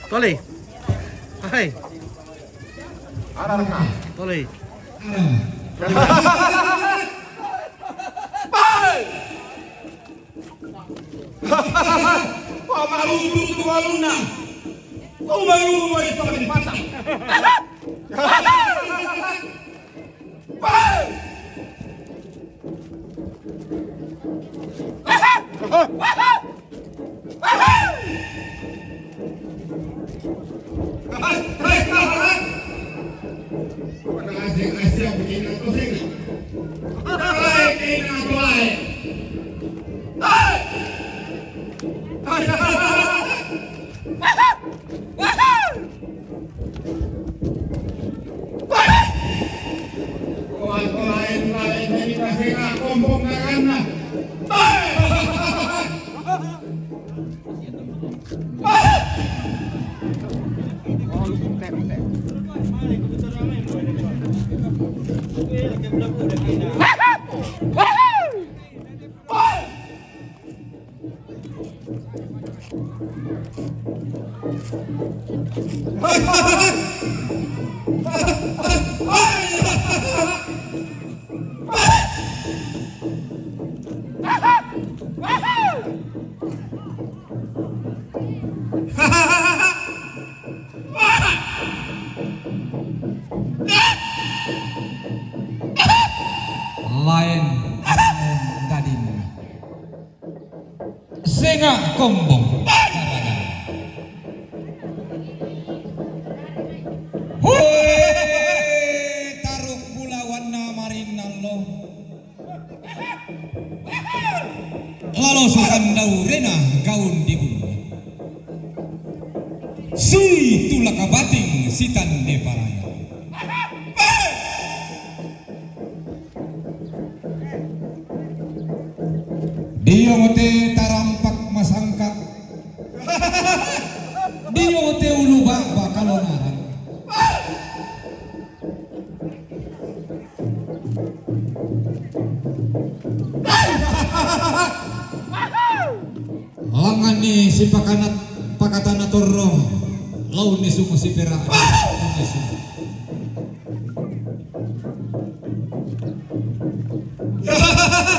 Tole. Hai. Ararka. Tole. Pamaludu tuwaluna. Umayu may sakin patang. Lain dadin senga kombong taruk bulawan na marinan lo lalu sukan daurena gaun dibun si tulak bating sitan deparaya Diote tarampak masangka Diote uluba bakalonaran Langan ni si pakatana torro laun ni sumu si pera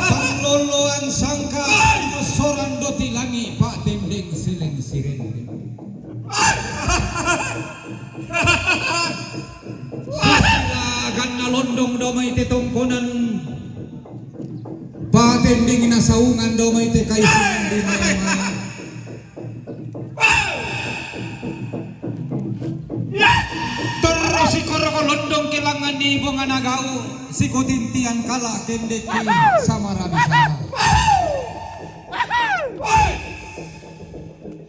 Panloloan sangka soran doti langi pak tendeng sileng sirende silagan na londong domay te tongkonan pak tendeng na saungan domay te kaisungan di maya-maya terus si koroko londong kilangan di bunga nagau si kutintian kala kendeki sama rabisara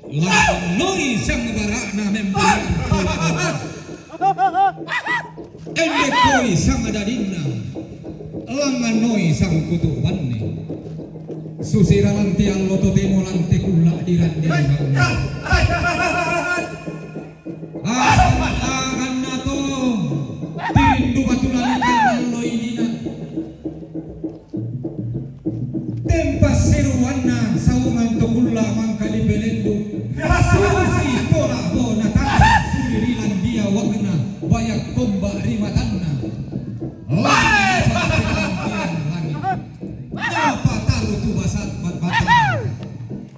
Lang noi sang barakna membuat endekoi sang dadinna langan noi sang kutu wanne susira lanti alloto temo lanti kula dirandi akan nato tindu batulan kanan loi dina tempas seruanna saungan tokula mangkali belendu susi tola bona tanah surilan dia wagna bayak komba rimatanna apa tahu tu basat bat-batan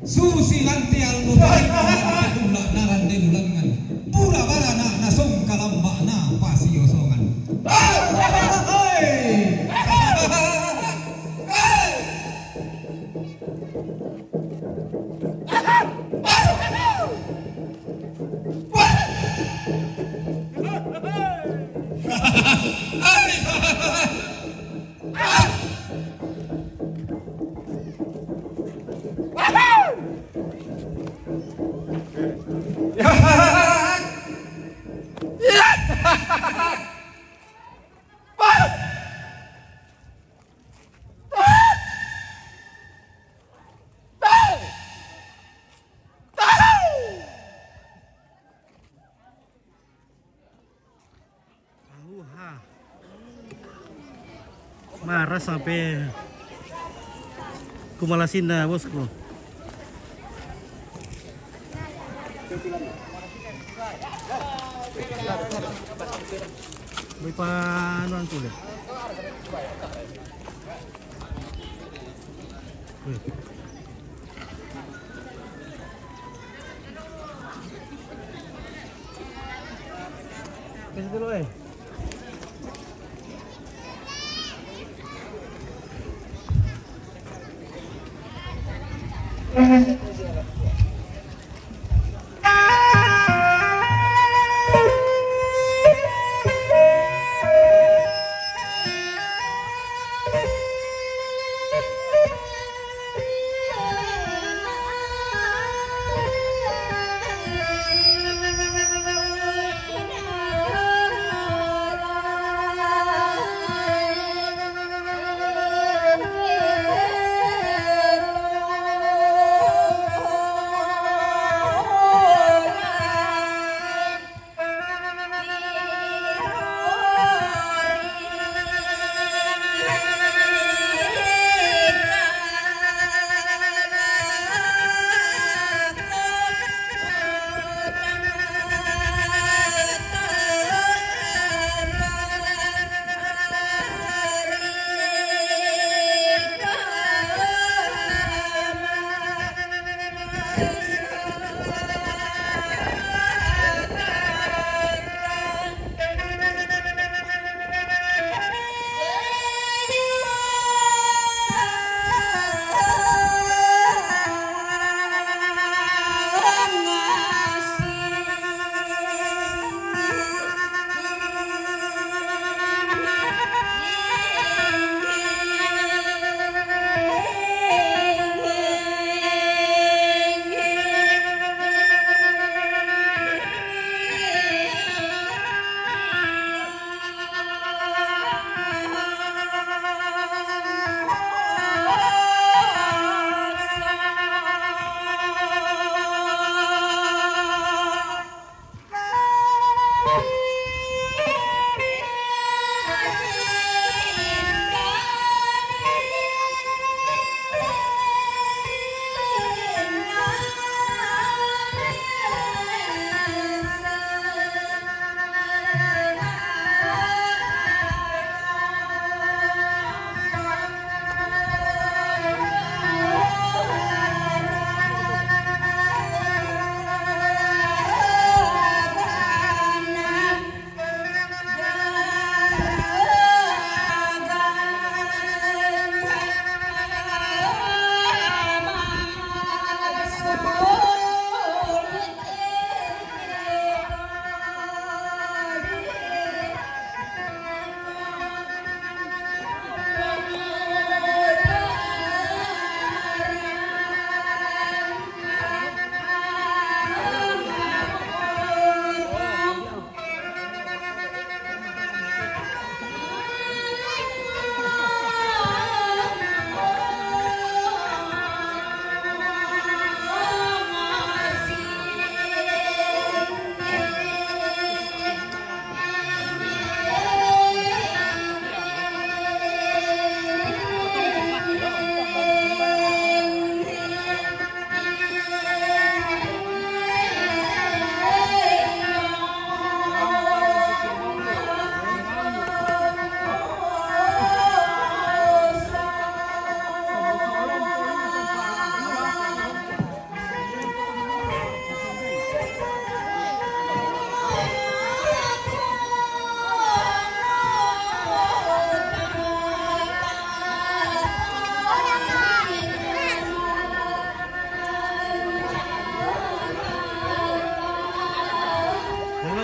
susi lanti al-mubarak tokula naran denulangan pura barana nasong kalamba na pasiyosongan Marah sampai kumalasin na bosku. May paano tulit. Kasi dulu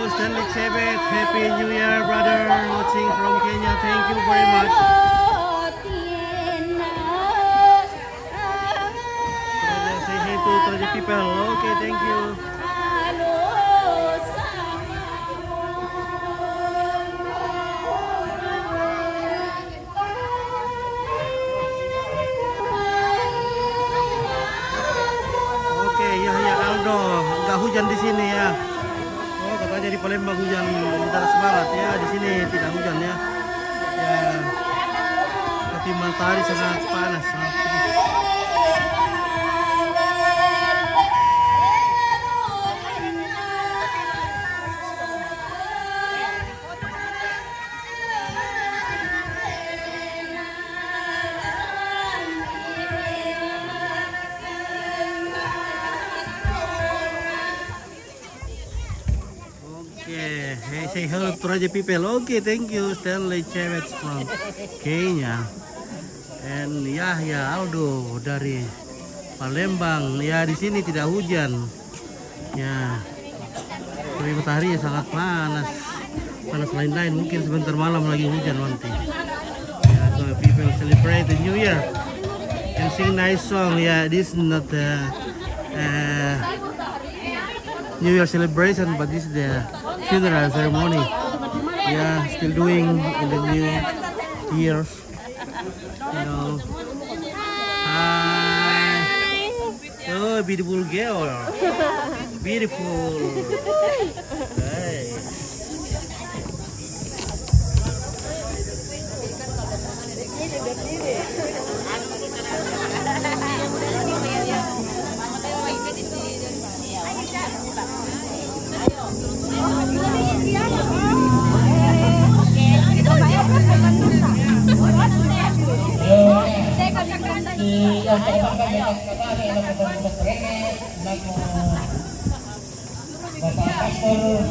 Stanley Chebet, Happy New Year, brother, watching from Kenya. Thank you very much. Say hey to the people. Okay, thank you. Oke, Yahya Aldo, nggak hujan di sini ya. Oh, katanya di Palembang hujan, bentar semangat ya. Di sini tidak hujan ya. Ya, tapi matahari sangat panas, sangat terik. Hey, say hello to Raja people. Okay, thank you Stanley Chevets from Kenya. And Yahya Aldo dari Palembang. Ya, di sini tidak hujan. Ya. Tapi matahari sangat panas. Panas lain-lain, mungkin sebentar malam lagi hujan nanti. Ya, so people celebrate the New Year and sing nice song. Yeah, this is not the New Year celebration, but this is the funeral ceremony. Yeah, still doing in the New Year. You know. Hi. Oh, beautiful girl. Beautiful. Hey. Bapak Pastor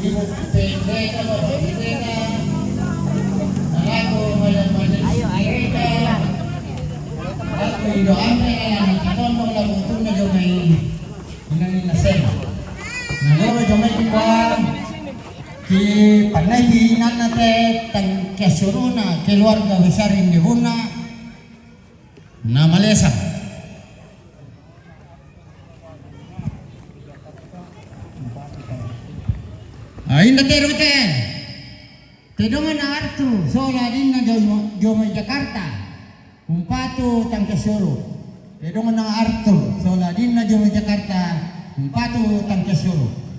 Ibu PND kalau Ibena aku malam-malam mereka aku doanya yang katombong lagu tuna jomai inang nasen nalo jomai kita ki panai hinan nate tang kesuruna keluarga besar Indihuna na Malaysia. Inda terute tidongan artu sola dinna joma Jakarta umpatu tangkesuru tidongan artu sola dinna joma Jakarta umpatu tangkesuru.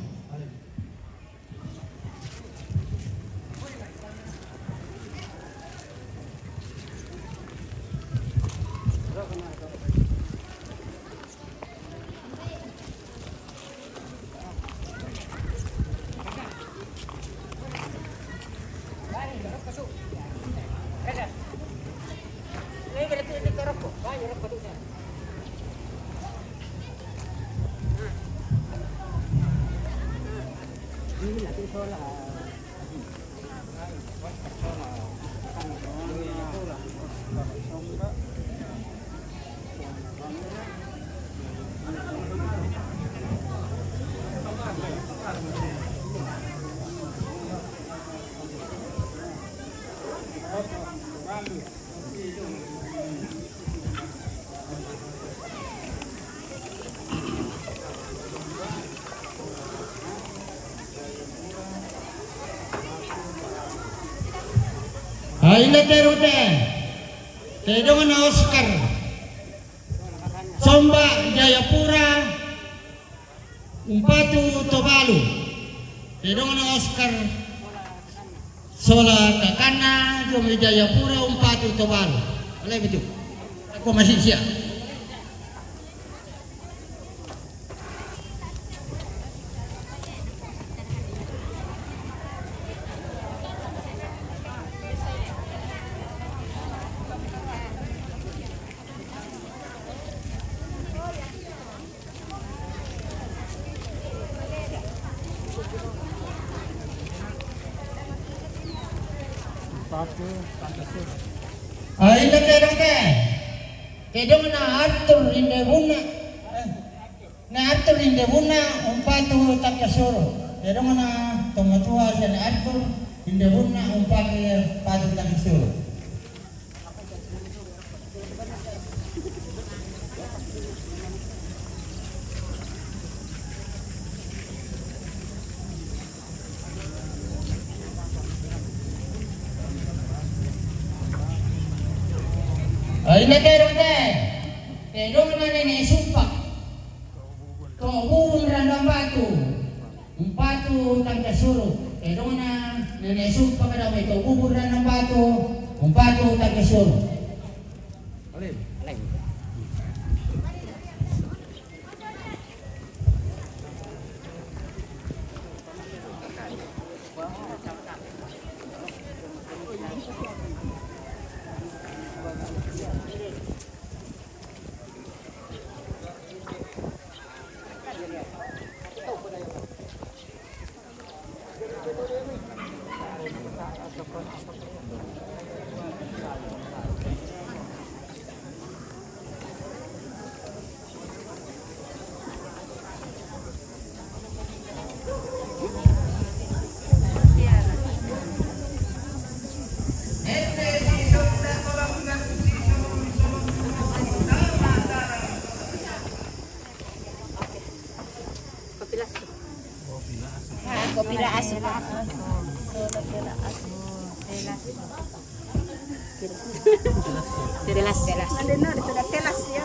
Inda terute tidongan Oscar Somba Jayapura umpatu Tobalu tidongan Oscar sola kakana joma Jayapura umpatu Tobalu. Alay betul aku masih siap. Inda terute tidongan Arthur Indihuna na Arthur Indihuna umpatu Tangkasuru tidongan tomatua sa Arthur Indihuna umpatu Tangkasuru. Inda terute tidongan Nenek Sumpak Kobubun Randang Batu umpatu Tangkasuru tidongan Nenek Sumpak kadamay Kobubun Randang Batu umpatu Tangkasuru. Kopi raas. Telas. Ano na, dito na telas ya.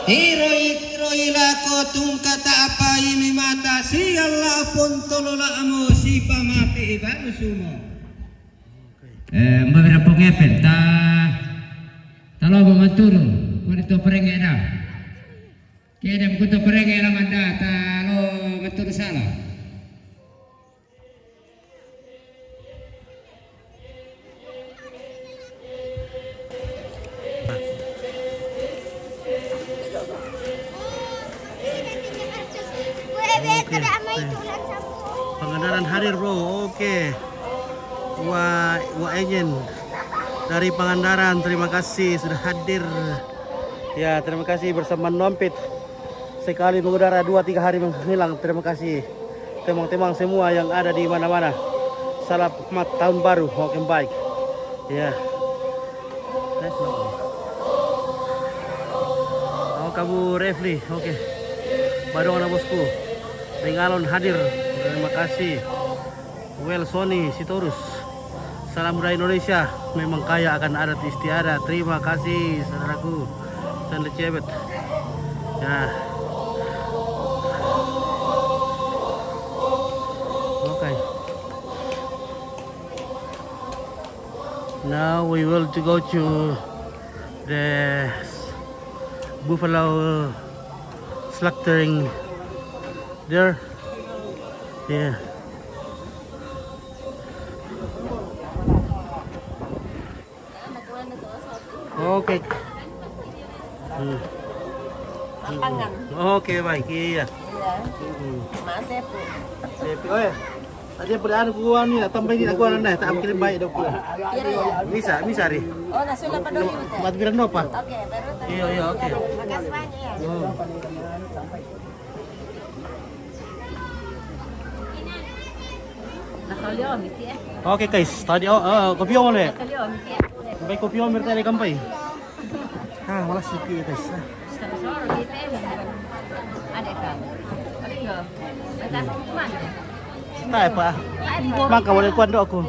Hiroi lako tungkata apa ini mata si Allah pun tolola amo si pamati baru sumo. Mbak pengepel ta talo maturo kunito perenge na. Kedem kunto perenge na manda talo maturo salah. Pangandaran hadir bro, oke. Wa Ejen dari Pangandaran, terima kasih sudah hadir. Ya, terima kasih bersama Nompit. Sekali mengudara 2-3 hari menghilang. Terima kasih teman-teman semua yang ada di mana-mana. Selamat tahun baru, oke baik. Ya. Oh, kamu Refli, oke. Baru anak bosku. Bengalon hadir, terima kasih. Well Sony Sitorus. Salam budaya Indonesia, memang kaya akan adat istiadat. Terima kasih saudaraku. Sandal Cebet. Ya. Okay. Now we will to go to the buffalo slaughtering there. Yeah. Oke. Makangan. Oke, baik. Iya. Mas Sepu. Sepi. Oh ya. Tadi peraan gua nih, tambahin aku anda tak ambil baik dok. Bisa ri. Oh, nasulah pa dulu yun. Mat bilang apa? Oke, pero tayo. Iya, oke. Makasih banyak ya. Oh. Nakalyo, miti eh. Oke guys, tadi kopi om le. Nakalyo, miti eh. Baik kopi om bertanya kampai. Ah, malas sepi guys. Soro, gitu eh. Ada ka. Ada yo. Mata mana? Tak apa. Maka boleh kuat dok aku.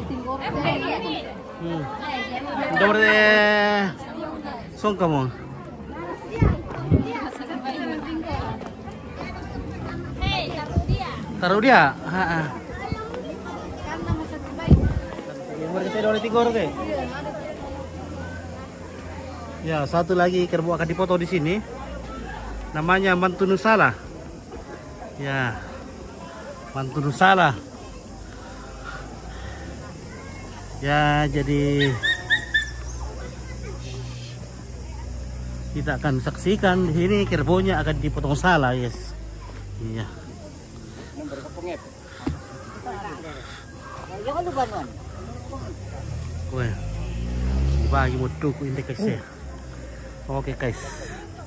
Udah berarti song kamu. Taruh dia. Berarti oleh tiga orang deh. Ya, satu lagi kerbau akan dipoto di sini. Namanya Mantu Nusala. Ya. Mantu Nusala. Ya, jadi kita akan saksikan di sini kerbaunya akan dipotong salah, yes. Iya. Yung ano ba nun? Weh, dibagi mutu ku ini guys ya. Oke guys.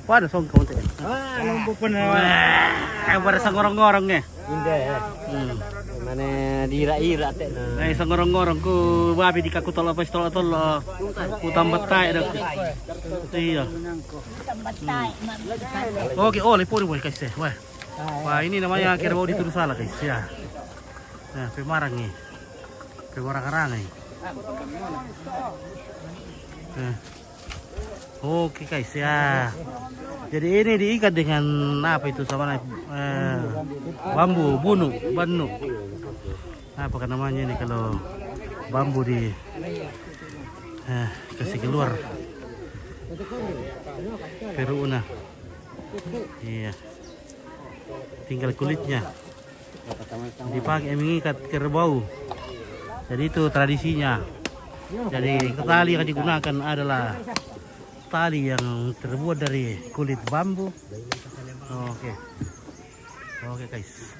Wah, ada song kamu teh. Ah, lumpuh pun. Wah, pada sangorong-ngorong ya. Indah ya. Mana dira-ira teh. Sangorong-ngorong ku babi di kaku tol apa tol ku tambah tai dak. Iya. Oke, oh lepur boleh guys ya. Wah, ini namanya kerbau dituduh salah guys ya. Nah, pemarang nih. Pemarang-arang nih. Oke guys ya. Jadi ini diikat dengan apa itu sama bambu, banu. Apa kan namanya ini kalau bambu di kasih keluar. Peruna. Iya. Tinggal kulitnya. Dipakai mengikat kerbau. Jadi itu tradisinya. Jadi tali yang digunakan adalah tali yang terbuat dari kulit bambu. Oke guys.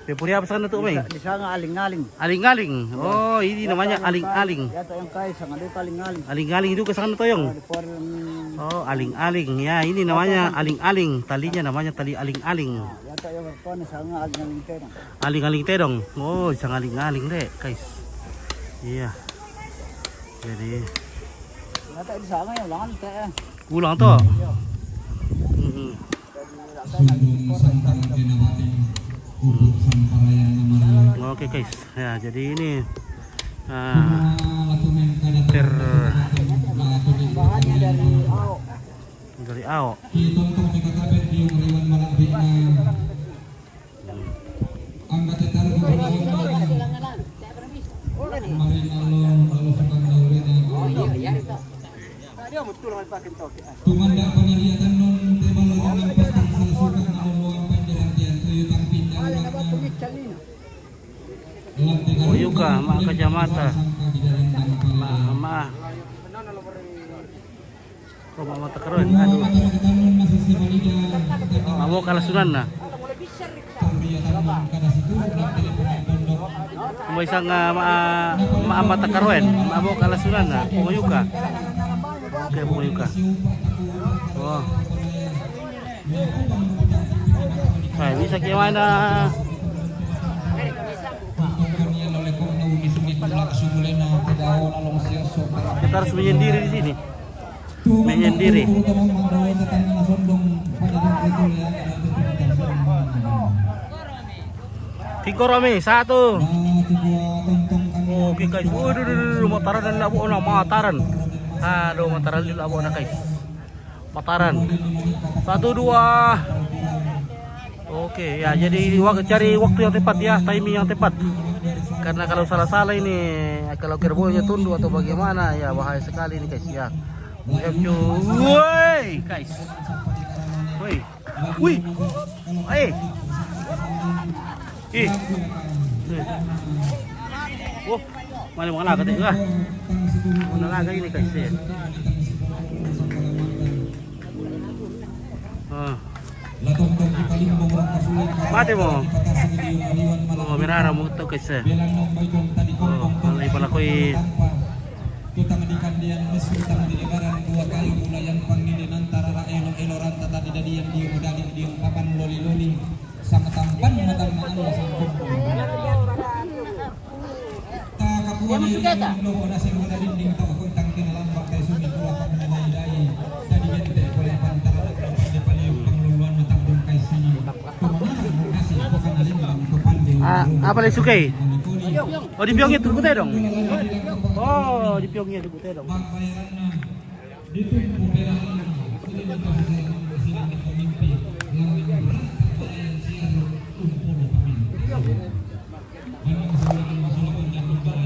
Pepuri apa sana tuh, Meng? Di sana aling-aling. Aling-aling. Oh, ini namanya aling-aling. Ya yang kaya sangat itu aling-aling. Aling-aling itu ke sana toyong. Oh, aling-aling. Ya, ini namanya aling-aling. Talinya namanya tali aling-aling. Ya yang kaya sangat aling-aling terang. Aling-aling terong. Oh, isang aling-aling deh, guys. Iya. Jadi Ya di sana yang langan teh. ulang toh. Sundung Santang Dinawati Ubud Samparayan Namarayan. Oke guys. Ya, jadi ini Latumen kada ter Bahannya dari Dari Ao. Kitong di kakabit di yung riwan malabik na ang katital ko na marin along lalu sukang nauli na tumanda pangyariatan nun tema lorong ng patang sa sukang naluluang pandirantian tuyutang pindalang na Oyuka, mak kacamata. Ma. Oh, mata keren. Aduh. Mabok kalasunan na. May isang mata keren. Mabok kalasunan na. Oyuka. Oke, oyuka. Oh. Ay, bisa gimana? Kita harus menyendiri di sini. Menyendiri. Tigoromi, satu. Oke guys. Waduh, mataran dan labo na mataran. Aduh, mataran di labo na guys. Mataran. 1, 2. Oke, ya jadi cari waktu yang tepat ya, timing yang tepat. Karena kalau salah-salah ini, kalau kerbaunya tunduk atau bagaimana ya bahaya sekali ini guys ya. Woi guys, woi, wih, oh, mana mau ngalaga teh kah? Mau ngalaga ini guys ya. Mati mo. Oh, mirara mo to guys ya. Oh, malay pala ko tutang di kandian mesutang di lebaran dua kali bulayan panginin antara eloranta tadi dadian diung daling diung papan loli sang tampan matan Allah sang kumpul ta kapuan ini lo ada sing ada dinding ta kuntang kinalam baktai sumi kula pamanay dai jadi gente boleh pantara de paliung pengluluan matang dungkai sini kumaha kasih bukan alim dalam kepandi apa le sukai? Oh di piongnya tuh putih dong. Oh di piongnya tuh putih dong.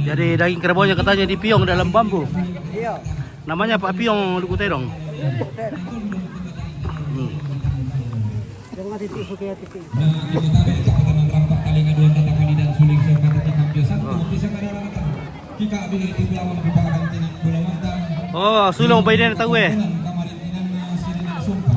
Jadi daging kerbaunya katanya di piong dalam bambu. Iya. Namanya Pak Piong di putih dong. Jangan titik kayak titik. Nah, kita tahu kapitanan rampak kali ngaduan tata kali dan suling serta titik satu bisa kadang-kadang kita abis itu lawan kepakan tinan bola mata. Oh, sulong pa din tahu eh. Kamarin tinan na sinin sumpak.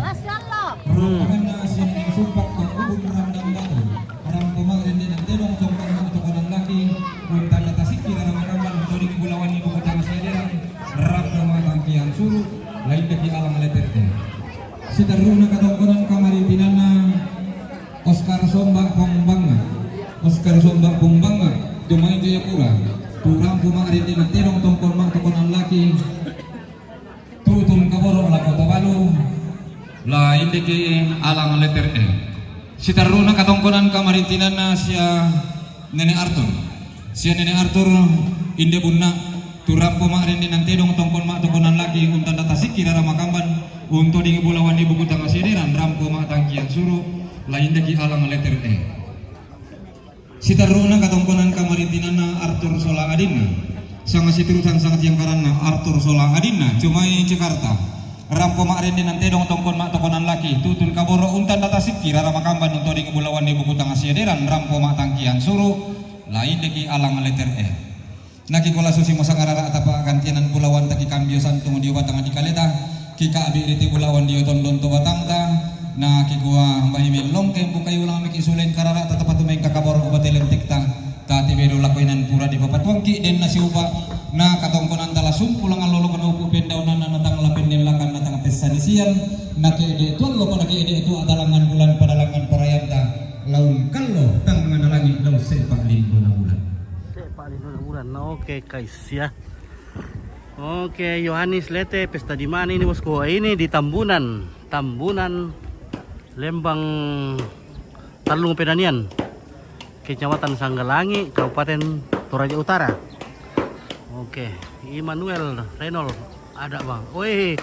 Rumpangan na sinin sumpak kung ubun ramdam batu. Orang pemangrin din ang tenong sumpak ng tukunan laki. Punta na tasiki na naman ramban. Turing ibulawan ni bukutang sederang. Rap na mga tangkihan suruh. Lain daki alang leterte. Sitaruna katongkonan kamarin tinan na Oscar Sombak Pongbanga. Oscar Sombak Pongbanga. Dumain Jayapura. Turang pumangrin din ang tenong tongkol mga tukunan laki. Tutun kaboro la kota balu la indiki alang letter E sitaruna katongkonan kamarintinan na siya Nene Arthur inde bunna turampo marin din tedong tongkol ma tokonan laki untan datasik kirara makamban unto ding bulawan di buku tanga sideran rampo ma tangkian suru la indiki alang letter E sitaruna katongkonan kamarintinan na Arthur Sola Adina sangat siturusan sangat yang karena Arthur Solang Adina cumai Jakarta rampo makren din nanti dong tongkon mak tokonan laki tutun kaboro untan data sikir rara makamban untuk di kebulawan di buku tangga siaderan rampo mak tangkian suruh lain deki alang letter E naki kola susi mosa karara atapa gantianan bulawan taki kambio santung di batang di kaleta kika abi riti bulawan di tondon to batang ta na kikua mbah imen longke bukai ulang miki sulen karara tatapat tumeng kakaboro ubatelem tikta tati bedo lakoinan pura di papat wangki den nasi upa na katongkonan tala sumpulang alolo kana upu pendaunan natang lapen nilakan natang pesanisian na keede tuan lo pada keede itu adalangan bulan padalangan parayanta laun kallo tang nganalangi laun sepak lindo na bulan Sepak lindo na bulan. Oke guys ya. Oke, Yohanes Lete pesta di mana ini bosku? Ini di Tambunan Lembang Talung Pedanian, Kecamatan Sanggalangi, Kabupaten Toraja Utara. Oke, Immanuel Renol ada bang. Wih,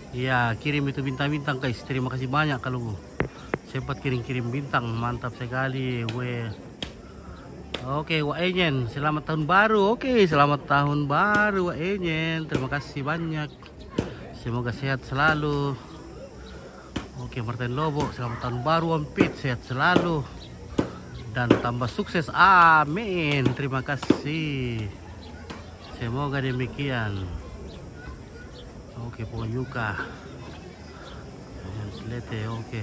Iya, kirim itu bintang-bintang guys. Terima kasih banyak kalau sempat kirim-kirim bintang. Mantap sekali. Oke, Wak Enyen, selamat tahun baru. Oke, selamat tahun baru Wak Enyen. Terima kasih banyak. Semoga sehat selalu. Oke, Martin Lobo, selamat tahun baru Wampit, sehat selalu dan tambah sukses. Amin. Terima kasih. Semoga demikian. Oke, Yuka. Selete, oke.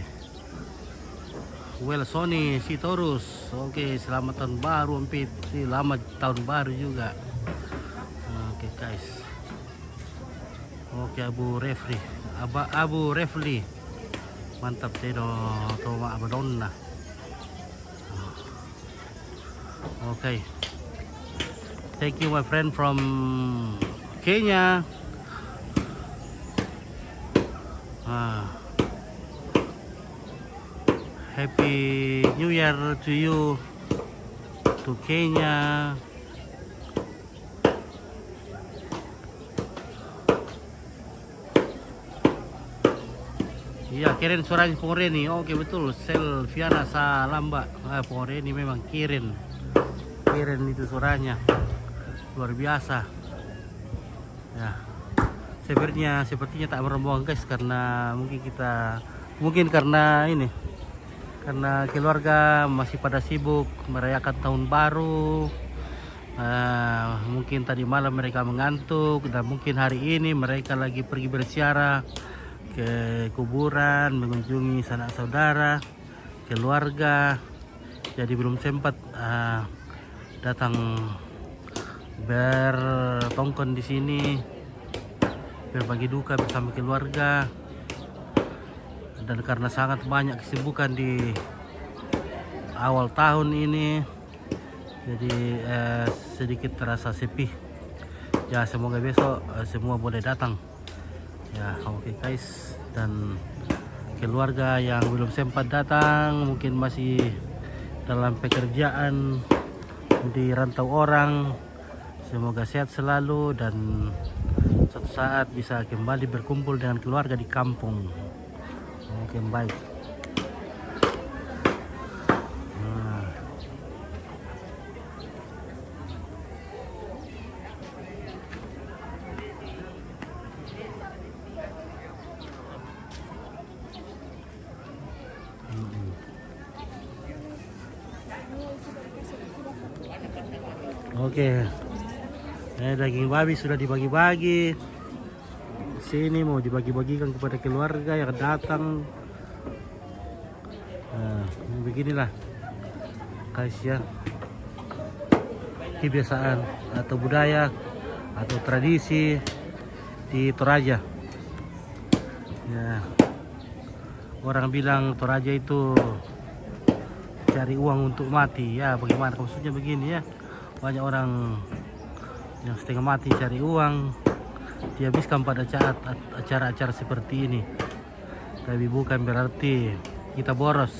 Well, Sony Sitorus. Oke, selamat tahun baru Wampit. Selamat tahun baru juga. Oke, guys. Oke, Abu Refli. Mantap Tino Toma Abadonna. Okay. Thank you my friend from Kenya. Happy New Year to you, to Kenya. Iya, kirim suaranya Pongoreni. Oke, betul. Selviana Salamba. Pongoreni memang kirim itu suaranya. Luar biasa. Ya. Sepertinya tak merombong guys, karena mungkin karena ini. Karena keluarga masih pada sibuk merayakan tahun baru. Mungkin tadi malam mereka mengantuk dan mungkin hari ini mereka lagi pergi berziarah ke kuburan, mengunjungi sanak saudara, keluarga. Jadi belum sempat datang bertongkon di sini, berbagi duka bersama keluarga. Dan karena sangat banyak kesibukan di awal tahun ini, jadi sedikit terasa sepi. Ya, semoga besok semua boleh datang. Ya, oke guys, dan keluarga yang belum sempat datang mungkin masih dalam pekerjaan di rantau orang, semoga sehat selalu dan suatu saat bisa kembali berkumpul dengan keluarga di kampung. Oke, baik. Oke, daging babi sudah dibagi-bagi. Sini mau dibagi-bagikan kepada keluarga yang datang. Beginilah guys ya, kebiasaan atau budaya atau tradisi di Toraja. Ya, orang bilang Toraja itu cari uang untuk mati. Ya, bagaimana maksudnya begini ya? Banyak orang yang setengah mati cari uang dihabiskan pada acara-acara seperti ini. Tapi bukan berarti kita boros.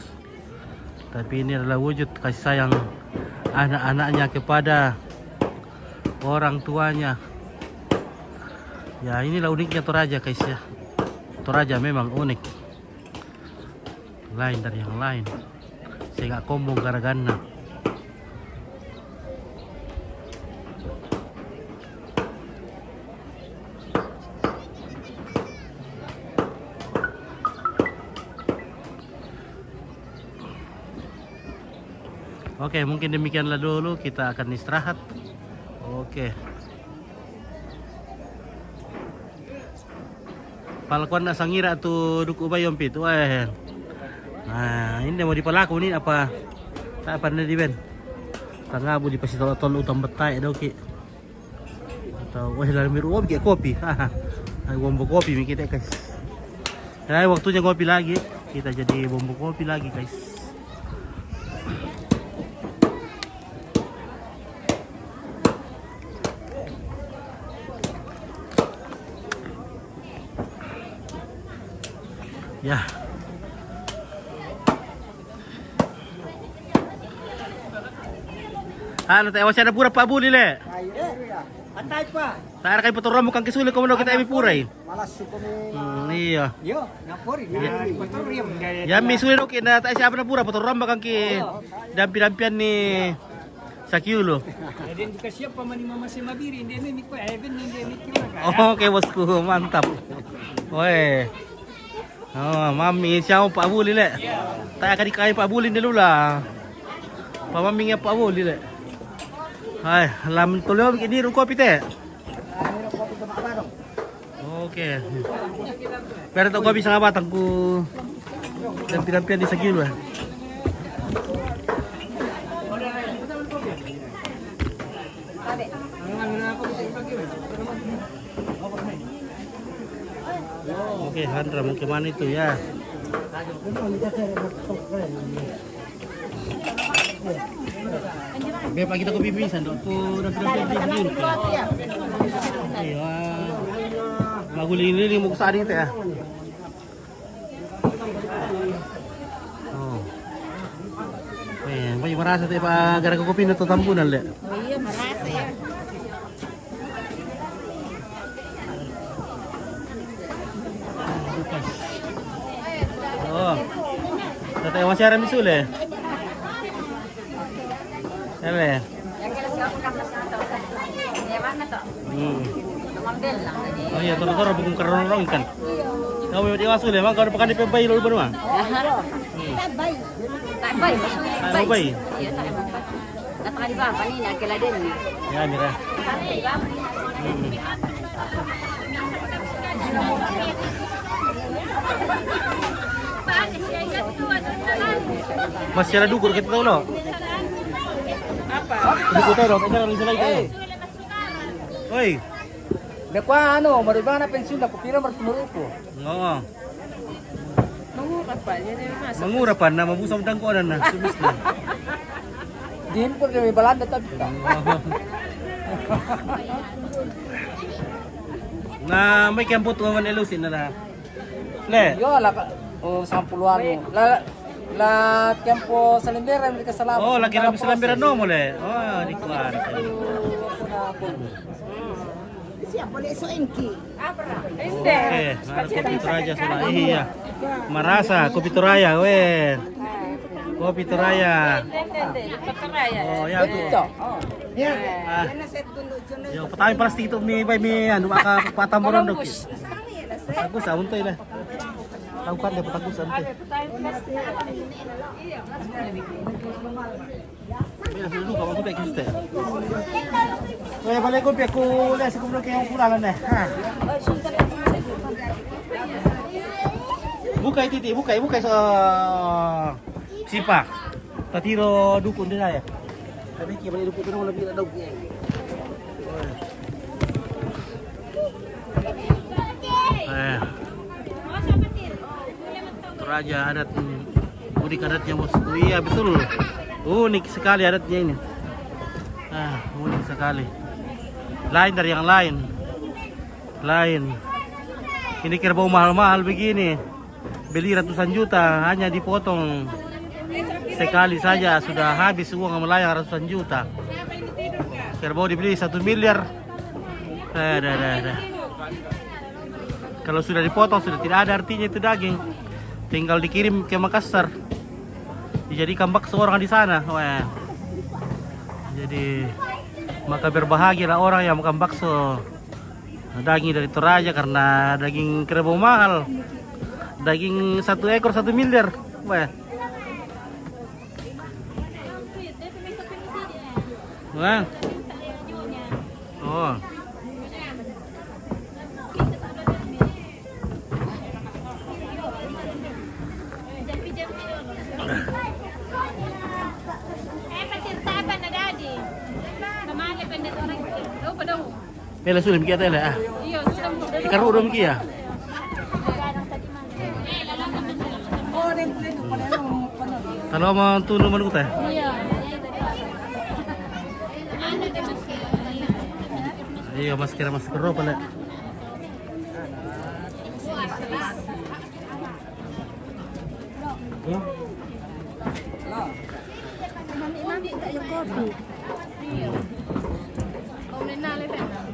Tapi ini adalah wujud kasih sayang anak-anaknya kepada orang tuanya. Ya, inilah uniknya Toraja guys ya. Toraja memang unik, lain dari yang lain. Saya gak kombong gara-gara. Oke, mungkin demikianlah dulu, kita akan istirahat. Oke. Palkuan na sangira tu duku bayom pit. Wah. Nah, ini mau dipalaku ni apa? Tak apa na di ben. Tangabu di pasi tol utang betay daw ki. Atau wah lalu miru kayak kopi. Ay bombo kopi mi kita guys. Nah, waktunya kopi lagi. Kita jadi bombo kopi lagi guys. Ya. Ano tayo, wala na pura pa buli le. Antay pa. Tak kayo puturo mo kang kisulo ko mo kita imi puray. Malas ko kami. Iya. Yo, napori. Ya, betul ya. Ya mi sulo kina ta siapa na pura puturo mo kang ki dampi-dampian ni Sakyulo. Jadi dikasih apa mani mama si Mabiri, dia ni ko Evan ni dia mikir lah. Oke bosku, mantap. Weh. Oh, mami siapa Pak Buli le? Tak akan dikai Pak Buli dulu lah. Pak mami Pak Buli le. Hai, lam tolong bikin ni kopi teh. Oke. Biar tak kopi sangat batang ku dampi-dampian di Sakyulo. Oke, Handra mau kemana itu ya? Bepa kita kopi bisa dok pun iya. Maguli ini mau kesana itu ya. Oh. Banyak merasa teh pak gara kopi itu tampunan le. Oh iya, merasa ya. Oh. Tete wasyara misule. Ele. Yang kira siapa kan masih tahu kan? Ya mana toh? Ngambil lah tadi. Oh iya, toro-toro bukan kerong kan. Kau mau diwasu le, mang kau pekan di pebai lalu bernama. Tak baik. Tak baik maksudnya. Tak baik. Iya tak emang baik. Datang di bawah ni nak keladen ni. Ya, mira. Masih ada dukur kita tahu lo. Apa? Dukur tahu lo, kita orang lagi tahu. Oi. Dekwa ano, maribang na pensiun na kupira martumurupo. Oo. Mengurap pa yan mas. Mangurapan na mabusang dangkonan na. Subis na. Din ko kami balanda tabi ka. Na may kampo tuwa man elusin na na. Le. Yo la o 10-an mo. La tiempo sa limbera mi kasalamat. Oh, lagi na sa lambiran no mo le. Oh, di kuan. Siapa boleh so enki? Oke, nah, kopi Toraya sudah. Iya. Marasa kopi Toraya, we. Kopi Toraya. Oh, ya tuh. Ya. Ah. Yo, patay plastik itu mi bay mi anu aka patamoron dok. Aku sa untoy lah. Tahu kan dapat aku santai. Ya, dulu kamu tuh kayak gitu. Kaya balik ko pia ko les ko bro kaya kuralan na. Ha. Buka titi, buka sa sipa. Tatiro dukun din ay. Sabi ki balik dukun din lebih daw. Toraja adat unik adatnya bos. Iya betul. Unik sekali adatnya ini. Unik sekali. Lain dari yang lain. Lain. Ini kerbau mahal-mahal begini. Beli ratusan juta hanya dipotong sekali saja sudah habis uang melayang ratusan juta. Kerbau dibeli 1 miliar. Kalau sudah dipotong sudah tidak ada artinya itu daging. Tinggal dikirim ke Makassar. Dijadikan bakso orang di sana. Wah. Jadi maka berbahagialah orang yang makan bakso daging dari Toraja karena daging kerbau mahal. Daging 1 ekor 1 miliar. Wah. Wah. Oh. Pela sudah mikir tele ah. Iya, sudah. Ikan udah mikir ya. Kalau mau tunu mana kita? Iya. Iya masker ropa le.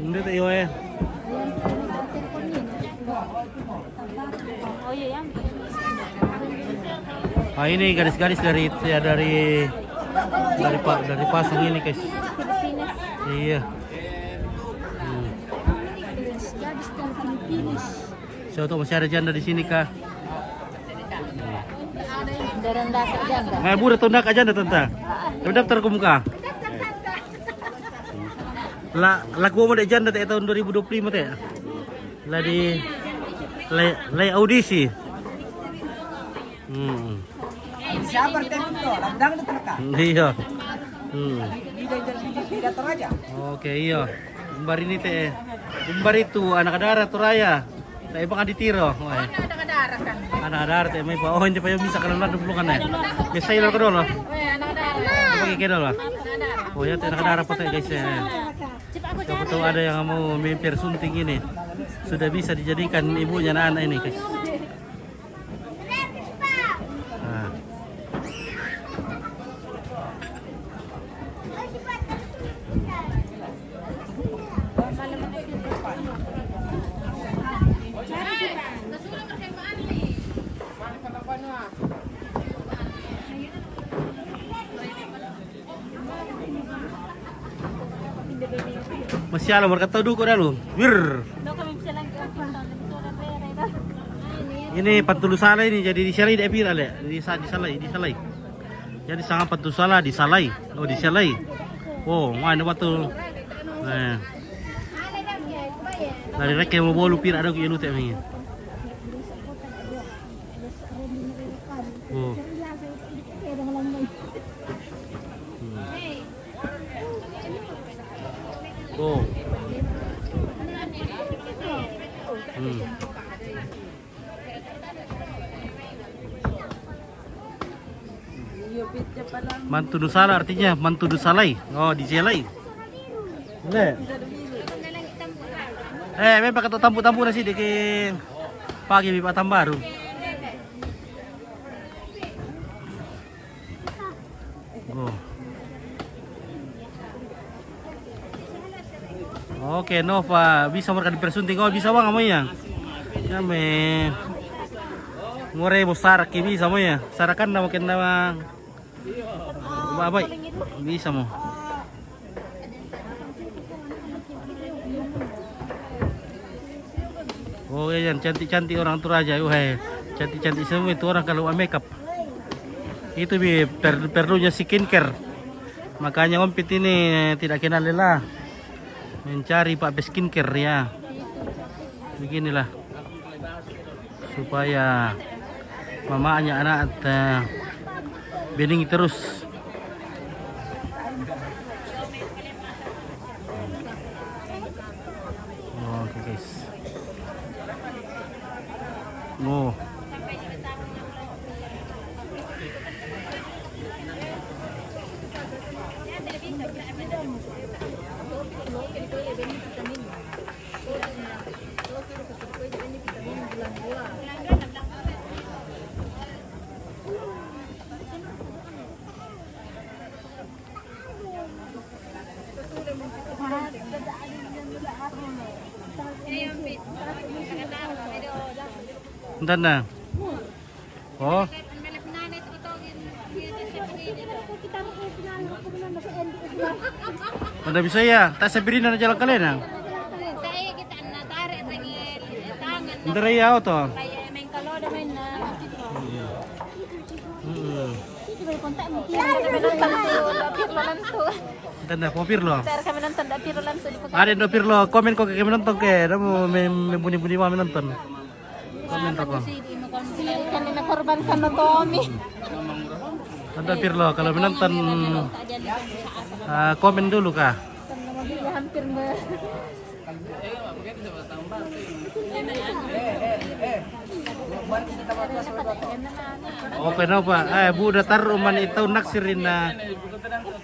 Hindi tayo eh. Oh iya yang. Ah ini garis-garis dari pasang ini guys. Iya. So tuh masih ada janda di sini kah? Daranda janda. Nggak budak tuh ndak janda tante. Daftar ke muka. Lagu mau dek janda teh tahun 2025 teh. Lah di audisi. Siapa itu? Landang itu mereka. Iya. Tidak teraja. Oke iya. Umbar ini teh. Umbar itu anak darah Turaya. Saya bang ditiro. Anak darah teh may pa. Oh hindi pa yung bisa kanan lang dulu kan ya. Biasa ilo ko dolo. Pagi ke dolo. Oh ya anak darah po teh guys ya. Siapa tahu ada yang mau mimpi sunting ini. Sudah bisa dijadikan ibunya anak ini guys. Nah. Masya Allah, mereka tahu duko dah lu. Wir. Ini pantulu salah ini jadi disalai di epir ale, disalai. Jadi sangat pantulu salah disalai. Oh disalai. Oh, mana batu. Nah. Dari rek yang mau bolu pir ada ku ilu teh ini. Oh. Oh. Mantu dusala artinya mantu dusalai. Oh, diselai. Boleh. May pakai tampu-tampu nasi di pagi pipa tambaru. Oh. Oke, Nova bisa mereka dipersunting. Oh, bisa bang amanya. Ya me. More besar ki bisa mo ya. Sarakan na makin na babay. Bisa mo. Oh, yan cantik-cantik orang Toraja. Cantik-cantik semua itu orang kalau makeup. Itu perlunya skincare. Makanya Om Pit ini tidak kenal lelah. Mencari Pak Skincare ya. Beginilah. Supaya mamanya anak bening terus. Oke guys. Oh. Entar na. Oh. Ada bisa ya, tak sabirin na jalan kalian na. Entar ya auto. Tanda ko pirlo. Kami nonton da Pirlo langsung di Ada do pirlo, komen ko kami nonton ke, mo membuni-buni kami nonton. Komen ko. kan korbankan na Tommy. Tanda pirlo kalau menonton komen dulu kah? Hampir Oke no pak, bu udah taruh man itu naksirin na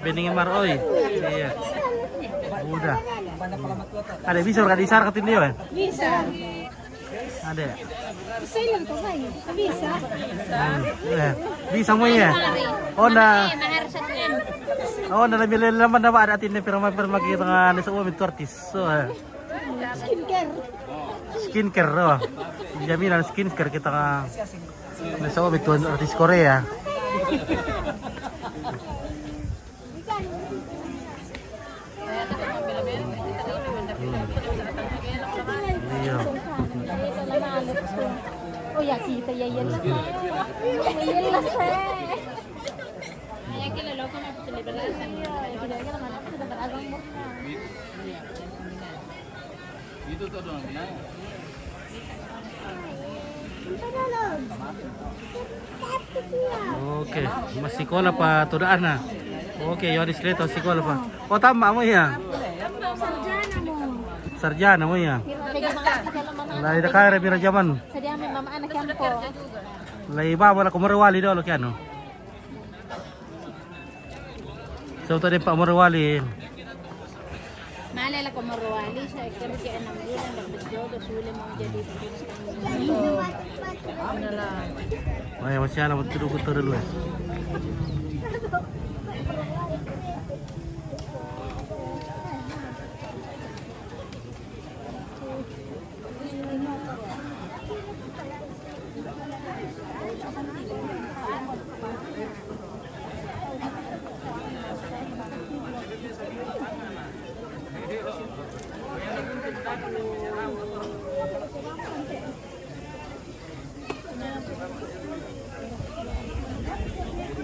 bening maroy. Iya. Udah. Ada bisa orang disar katin dia? bisa. Ada. Sa'yo lang to ba? Bisa. Bisa mo ya. Oh na. Mahar sa tuyan. Oh na nabili naman na ba atin ni pero makita nga ni sa umin tortis. So Skincare. skincare oh. Jaminan skincare kita ka nasa umin tortis Korea. Iya. Oh ya, kita yayan lah. Yayan lah saya. Kaya kilala ko na sa liberasan. Kaya naman ako sa agang mo. Oke, mas sekolah pa tudaan na. Oke, Yoris Leto sekolah pa. Oh tama mo ya. Sarjana mo. Sarjana mo ya. Kaya mga kita naman. Lai da kare bira zaman. Sa diyan may mama anak yan po. Lai ba wala ko marwali do lo kiano. So tadi Pak Marwali. Maalala ko maruwali sa kami kaya nang bulan nagdasyodo sulit mo jadi Ay, masih alam tudug ko dulu.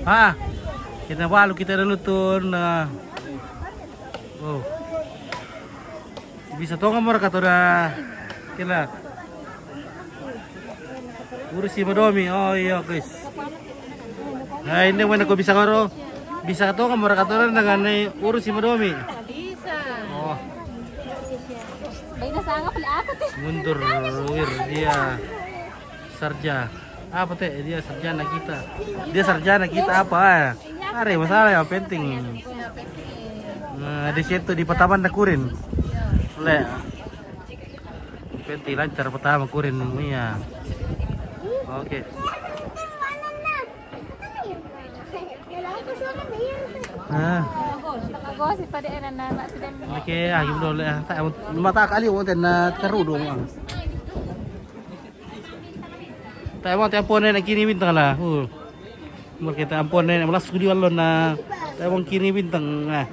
Ah, kita balu kita dulu tuh na. Oh. Bisa tuh ngamor kata dah. Kila. Urus si Madomi. Oh iya guys. Nah ini mana kau bisa ngaro? Bisa tuh ngamor kata dah dengan urus si Madomi. bisa. Oh, Bay nasanga pala ako te. mundur wir dia sarja. Apa teh dia sarjana kita. Dia sarjana kita apa? Are masalah yang penting. Nah, di situ di Petaman na kurin. Le. Penting lancar pertama kurin ya. Oke. Nah, Nakagosi pa din na oke, ayo dulu ya. Tak mata kali wonten na karudo mo. Tak mo telepon na kini bintang lah. Mo kita ampon na malas ko di walon na tak mo kini bintang ah.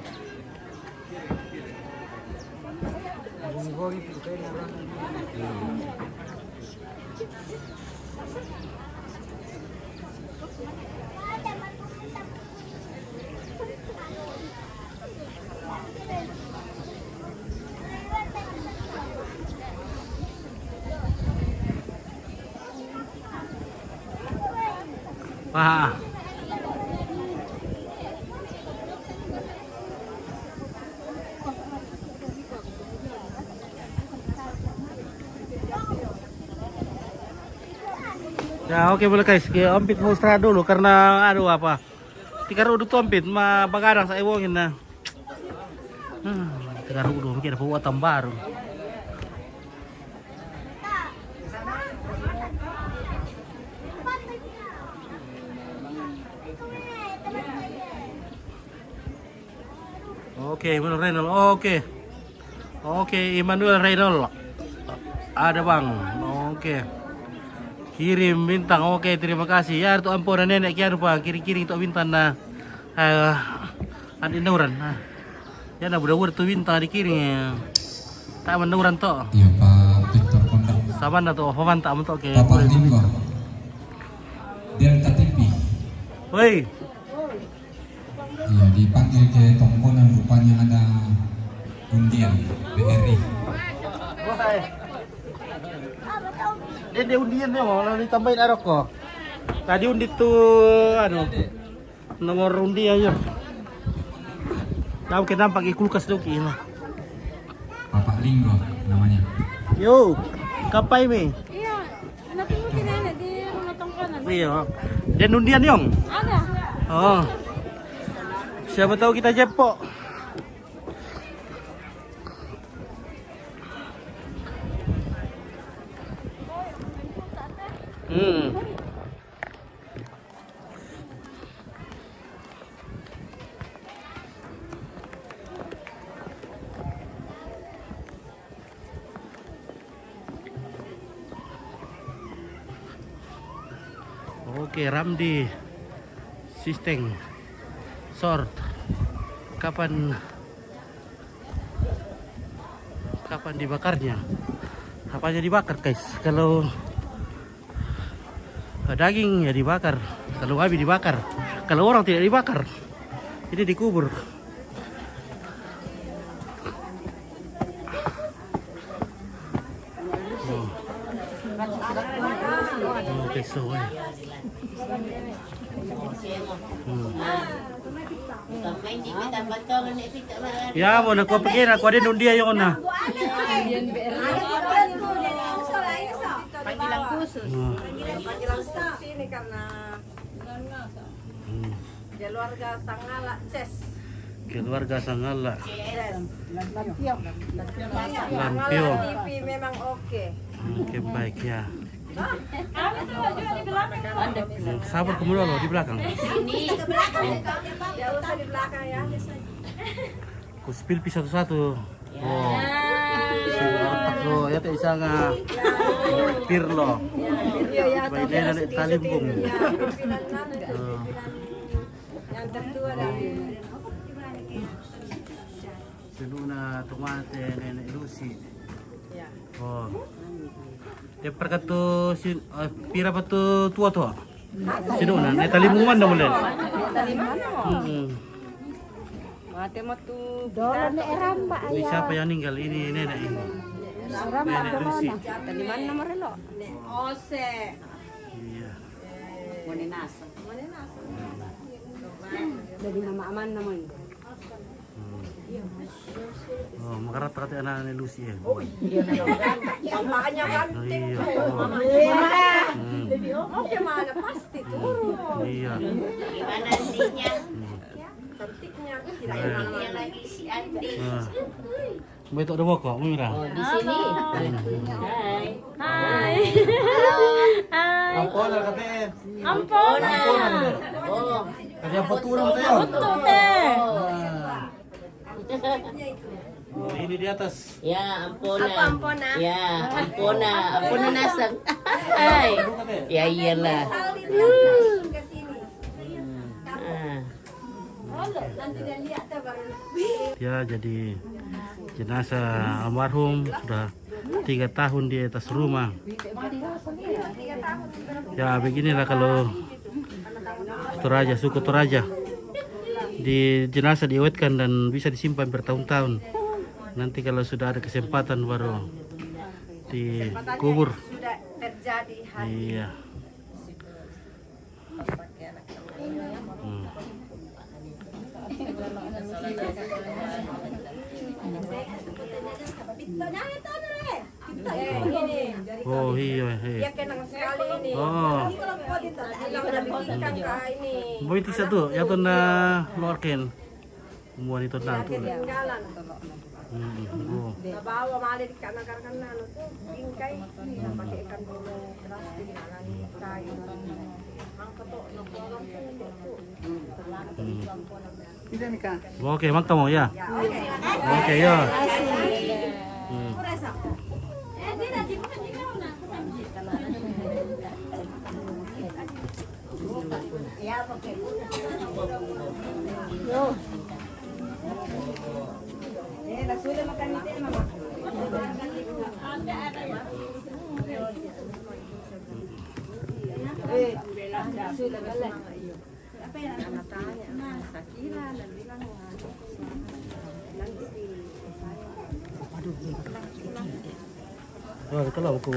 Wah. Ya oke boleh guys, ke ompit mau istirahat dulu karena aduh apa. Tiga udah tompit mah bagadang saya wongin nah. Tiga udah mungkin ada buatan baru. Oke, Emmanuel Reynolds. Oke, Emmanuel Reynolds. Ada bang. Oke. Kirim bintang. Oke, terima kasih. Ya, itu ampunan nenek kian pak. Kiri-kiri itu bintang nah. Ada nauran. Nah. Ya, nah budak-budak itu bintang dikirim. Tak menauran toh. Iya Pak Victor Kondak. Sama na to. Paman tak mentok ke. Bapak Linggo. Delta TV. Woi. Iya dipanggil ke tongkonan rupanya ada undian BRI. Dia undian ya mau ditambahin arok kok. Tadi undi tuh anu nomor undi aja. Tahu kita pakai kulkas dong ini. Bapak Linggo namanya. Yo, kapai me? Iya, natingutin na di rumah tongkonan. Iya. Dan undian yong. Ada. Oh. Siapa tahu kita jepok. Hmm. Oke, Ramdi Sisteng Sort. Kapan dibakarnya? Apanya dibakar, guys? Kalau daging ya dibakar, kalau babi dibakar, kalau orang tidak dibakar, ini dikubur. Oke, so ya, mau nak pikir aku ada nundia yung na. Panggilan khusus. Panggilan khusus ini karena keluarga Sangala Ces. Keluarga Sangala. Sangala TV memang oke. Oke, baik ya. Sabar kamu dulu di belakang. Ya usah di belakang ya. Ku spill satu-satu. Oh. Lo ya teh isa nga pirlo. Baik na talimbong. Pimpinan yang tertua dari Sinuna Tomate Nenek Lucy. ya. Oh. Dia perkatu pira pa tu tua tu. Sinuna na talimbungan na mulen. Mate mo tu Dolo ni Eramba Ini ayah. siapa yang meninggal? Ini nenek ini. Eramba Nenek Lucy. Taliman nomor lo. Ose. Iya. Jadi nama aman naman. Oh, makarat kata anak Nenek Lucy ya. Makanya kan Iya. oke mana pasti turun. Iya. Gimana sihnya? Cantiknya Dia lagi si Andi. Betul ada bokok, Mira. Di sini. Hai. Ampun, katanya. Ampun. Oh. Kaya patura mo tayo. Oh, ini di atas. Ya, ampuna. Ya, ampuna nasab. Hai. Ya iyalah. ke sini. Ah. Nanti dia lihat tuh baru. Ya, jadi jenazah almarhum sudah 3 tahun di atas rumah. Ya, beginilah kalau Toraja, suku Toraja. Di jenazah diawetkan dan bisa disimpan bertahun-tahun. Nanti kalau sudah ada kesempatan baru dikubur. Sudah terjadi hari Iya. Hmm. Oh iya, dia kenang sekali ini. Oh. Bilang udah bikinkan ke ini. Boy ti satu, ya to na lorken. Kumuha nito na to. Tinggalan. Oh. Nabawa mali di kanan-kanan tuh bingkai. Pakai ikan dulu plastik kayu. Ang kato Oke, magtamo ya. Oke, ya. Hmm. sudah makan itu mama. Sudah balik. Apa yang anak tanya? Sakila dan bilang nanti Oh, ito lang ko.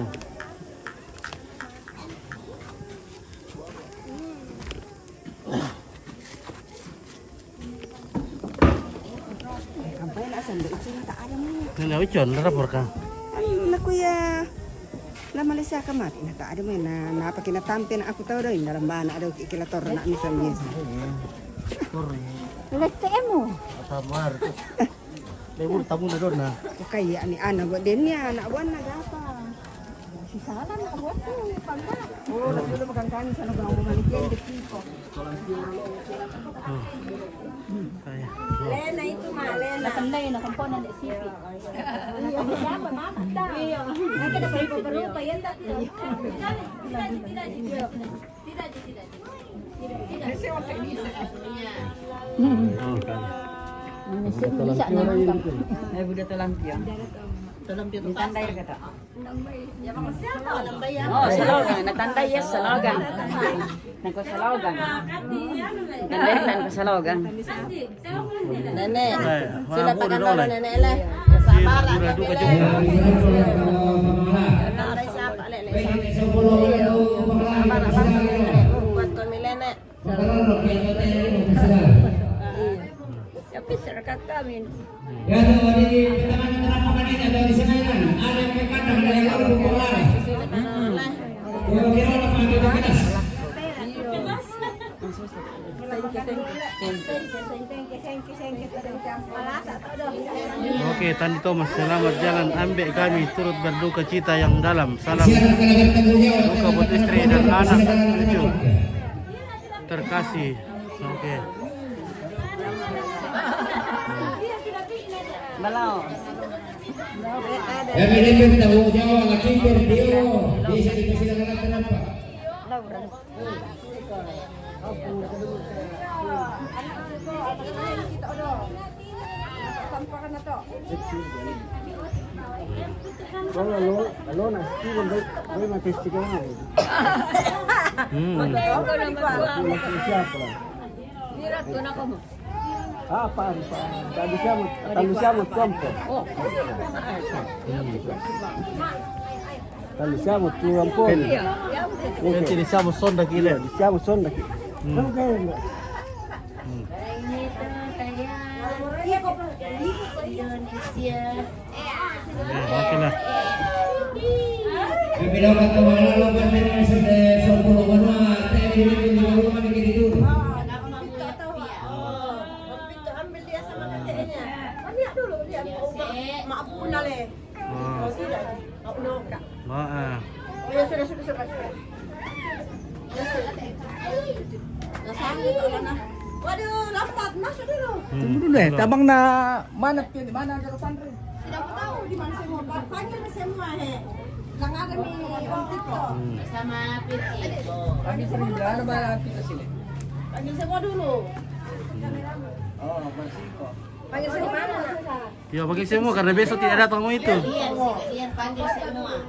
kampay na asan doon sila tak ada mo. Nanawi chon, narapor ka. Ayun na kuya. Na Malaysia ka mati na tak ada mo na napakinatampi na ako tao daw narambana daw ikilator na misalnya. Sorry. Leste mo. Sabar. Lebur tamu na doon na. Kaya ni anak buat dia ni anak buat na gapa. Si Sala na abot ko. Oh, dulu makan kami sa lugar ng Maligyan de Pico. Kaya. Lena itu mah, Lena. Nakanday na kamponan ni Sipi. Siapa mama dah? Iya. Nanti ada berupa ya tak? Oh, kan. Bisa na. Ay, budak talampion. Talampion itu tandai kata. Oh, Salogan. Natandai ya Salogan. Nako Salogan. Tandai nan ko Salogan. Nenek. Sila pagkano nenek lah. Udah duka juga. Buat kami nenek. Tapi masyarakat kami. Ya tuh di tengah-tengah makan atau di senairan ada yang kandang ada yang baru populer. Kira-kira apa yang kita kedas? Oke, Tani Thomas, selamat jalan. Ambek kami turut berduka cita yang dalam. Salam Siapa yang bertanggung jawab? duka buat istri dan anak cucu terkasih. Oke. Balau. Kami ini bertanggung jawab lagi berdua. Bisa dipersilakan kenapa? Nanti disambut sonda gila. Oke lah. Kami dapat kemana lakukan dengan sudah sepuluh mana? Tapi ini di rumah di kiri dulu. Ambil dia sama kakeknya. Lihat dulu dia mak puna le. Oh, Mak puna kak. maaf. Oh ya sudah. Nah sanggup kalau nah. Waduh, lambat masuk dulu. Tunggu dulu deh, tabang na mana di mana ada pesantren? Tidak tahu di mana semua. Panggil semua he. Jangan ada mi Om Tito. Sama Pirko. Panggil sini ada bala kita sini. Panggil semua dulu. Oh, bersiko. Panggil semua mana? Ya bagi semua karena besok tidak datang mau itu. Sekalian panggil semua.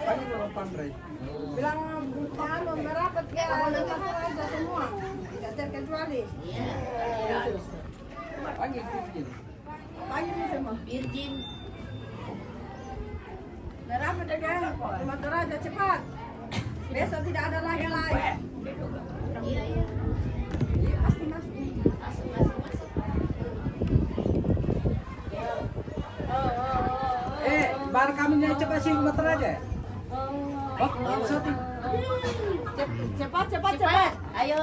Panggil orang pesantren. Bilang kalau merapat ya aja semua. Tidak terkecuali. Panggil Virgin. Panggil semua. Virgin. Merapat aja. Cuma aja cepat. Besok tidak ada lagi lain. Iya. Pasti masuk. Masuk. Bar kami nya cepat sih motor aja. Oh, satu. Cepat. Ayo.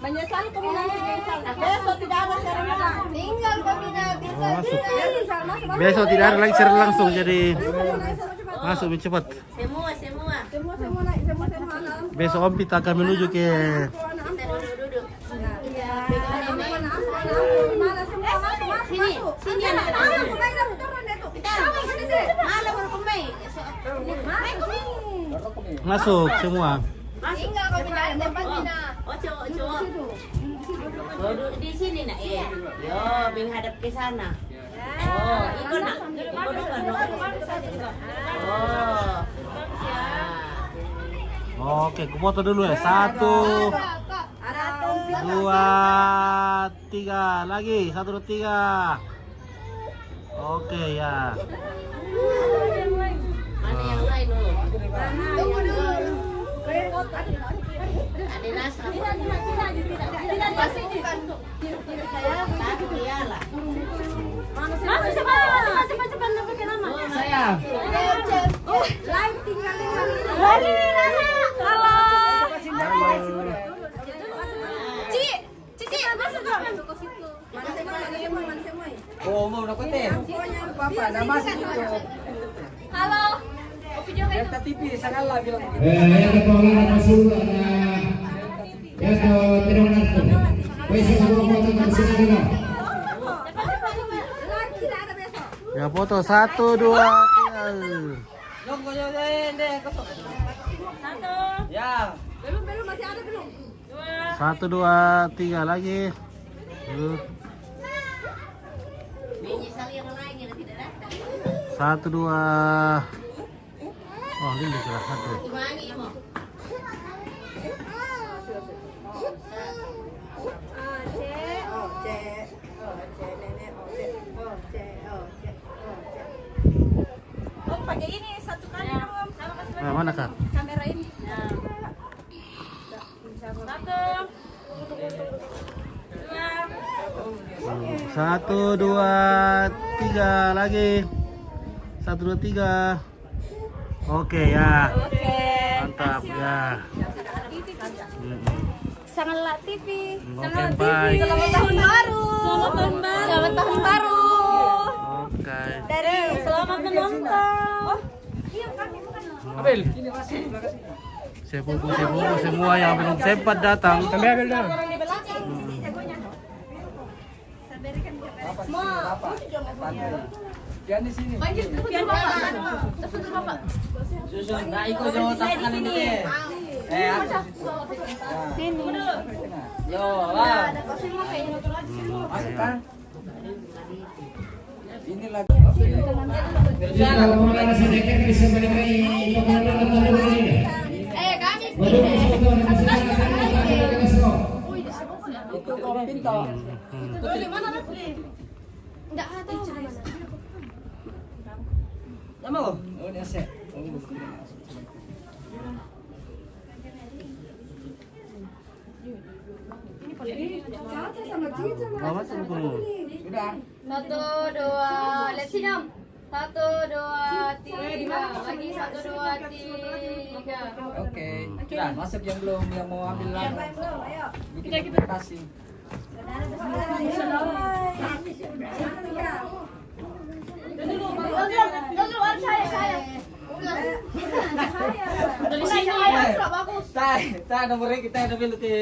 Menyesal kamu nanti menyesal. Besok tidak ada seremonial. Tinggal kami nanti. Masuk. Masuk. Besok tidak ada lagi secara langsung jadi masuk cepat. Semua. Semua naik semua anak. Besok Om Pita akan menuju ke Kita duduk. Sini anak. Malah baru kembali. masuk semua. Tinggal kau pindah tempat Cina. Oh, cowok. Oh, duduk di sini nak ya. Yo, bing hadap ke sana. Oh, ikut nak. Oh. Oke, aku foto dulu ya. 1, 2, 3 lagi. 1, 2, 3. Oke ya. Mana yang lain dulu? Tunggu dulu. Ada nasi. Tidak. Pasukan. Satu iyalah. Masuk cepat pakai nama. Saya. Live tinggal. Halo. Cici, masuk dong. Mana semua? Oh, mau nak kote. Apa nama sih itu? Halo. Video kayak Delta TV sangatlah bilang. Ya ke Paulana Masula na ya ke Tirunarto. Wes ako mo tentang sini dulu. Ya foto 1 2 3. Nunggu deh, kosong. Ya. belum masih ada belum? 1 2 3 lagi. Biji sekali yang lain yang tidak datang. 1 2. Oh, ini salah satu. Kurangi mo. Oh, pakai ini satu kali dong. Nah, mana Kak? Kamera ini. Satu. 1 2 3 lagi. 1 2 3. Oke ya. Oke. Mantap ya. Sangatlah TV. Oke, bye. Selamat tahun baru. Selamat tahun baru. Selamat tahun baru. Oke. Dari selamat menonton. Oh, iya kami bukan. Abel, ini masih belakang sini. Sepupu semua yang belum sempat datang. Kami ambil dong. Orang di belakang. Sini jagonya. Saberikan Apa? Jangan di sini. Pian Bapak. Susun Bapak. Susun. Nah, ikut jauh tangan ini deh. Sini. Yo, lah. Ada kosin mau kayaknya nonton lagi sini. Masukkan. Ini lagi. Ya kalau Paulana sedekah bisa menemui Paulana atau ini. Kami Waduh, masuk ke Itu kau pintu. Di mana Rafli? Enggak tahu mana. Nama lo? Oh, ini aset. Mama tunggu. Sudah. 1 2 lihat sini Om. 1 2 3 lagi 1 2 3. Oke. Sudah, masuk yang belum yang mau ambil lagi. Kita kasih. Dulu saya. Dari sini ya, bagus. Saya nomornya kita ada bilu ke.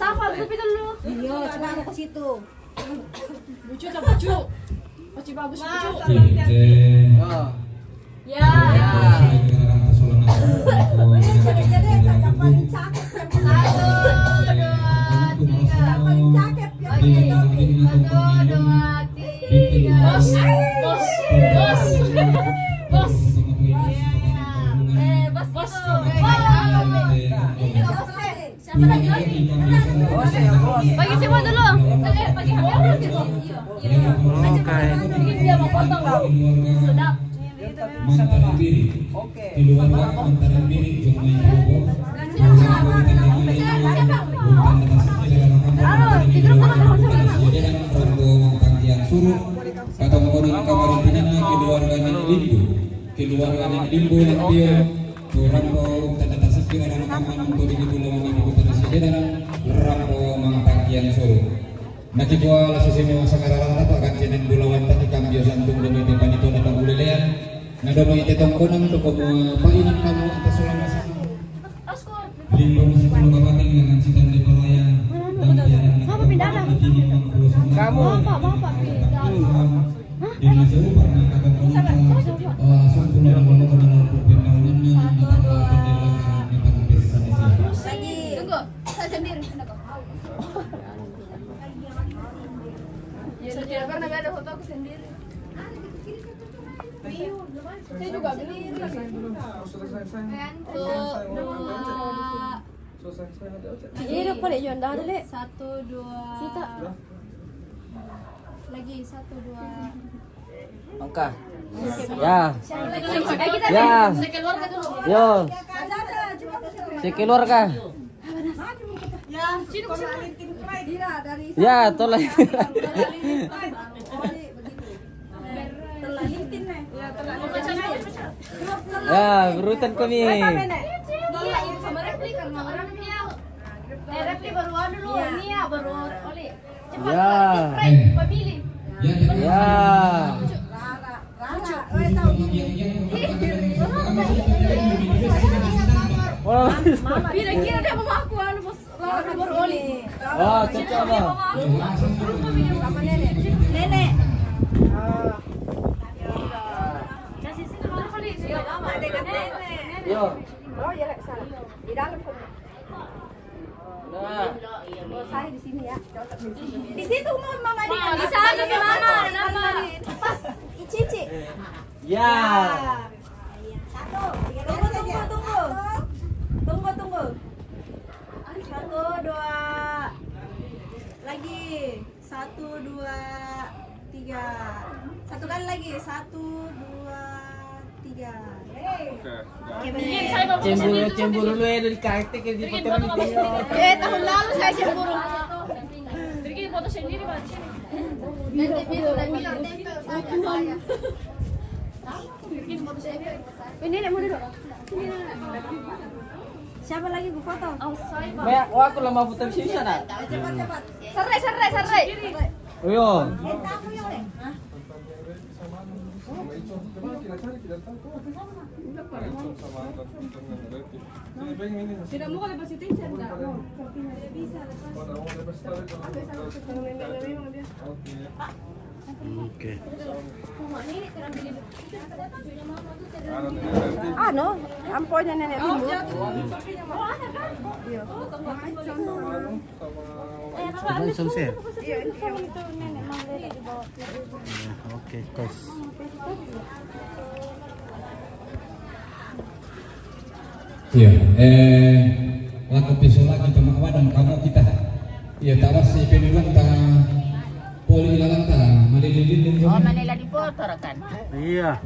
Safal tapi dulu. Iya, coba aku ke situ. Lucu tak lucu. Masih bagus lucu. Oh. Ya. Bagi semua dulu. Bagi Oke. dia mau potong. Sedap. Mantan diri, keluarga mantan diri, atau mengkodok kamar pinana keluarganya limbu, keluarganya limbu dan dia rambo tanda sekira dan kaman mengkodok pulangan ibu kota Sederan rambo mangkakian Solo. Naki kuala sesemi masa kararang apa kan jenen bulawan tadi kambio santung demi depan itu datang ulelean ngadono ite tongkonang toko painan kamu atas selama sama limbung 10 kabupaten dengan sitan di Palaya dan Apa pindahan? Kamu. Bapak. di Naseu pernah kata komentar sempurna lalu kenal perpindahannya atau pendelakan memang bisa di sini. Tunggu, saya sendiri. Ya, tidak pernah ada foto aku sendiri. Saya juga beli lagi. 1 2 Ini apa deh Yon dah ada deh. 1 2 Kita. lagi 1 2. Angka. Ya. Kita Ya. saya keluar ke dulu. Yo. Si keluarga. Ya, sini kok Ya, tolong. Ya, berurutan kami. Iya, ini sama Repli karena orang dia. Repli baru dulu, Nia baru Oli. Cepat, Ya. Repli, pemilih. Ya, Ya. Oh, Kira-kira dia mau aku anu bos baru oli. oh cocok lah. Sama nenek. Kasih sini mau oli. Yo, mama dengan nenek. Yo. Oh, ya lek sana. Di dalam pun. Nah. Saya di sini ya. Di situ mama di sana di mama. Kenapa? Pas Cici. Ya. Tunggu. 1, 2. Lagi. 1, 2, 3. Satu kali lagi. 1, 2, 3. Cemburu lu ya dari karakter ke di foto ini. Tahun lalu saya cemburu. Bikin foto sendiri Pak. Nanti bilang tempel saya. Bikin foto sendiri. Ini nek mau duduk. Siapa lagi bu foto? Oh, saya Pak. Banyak aku lama foto sini sana. Cepat. Serai. Yo. Tidak mau lepas itu tidak mau. Tidak bisa Oke. Ano, amponya nenek dulu. Langsung share. Iya, Oke, guys. Iya, waktu besok lagi teman dan kamu kita. Iya, tawas si penulang ta poli lalang ta malililin. Oh, Manila di Porto kan. Iya.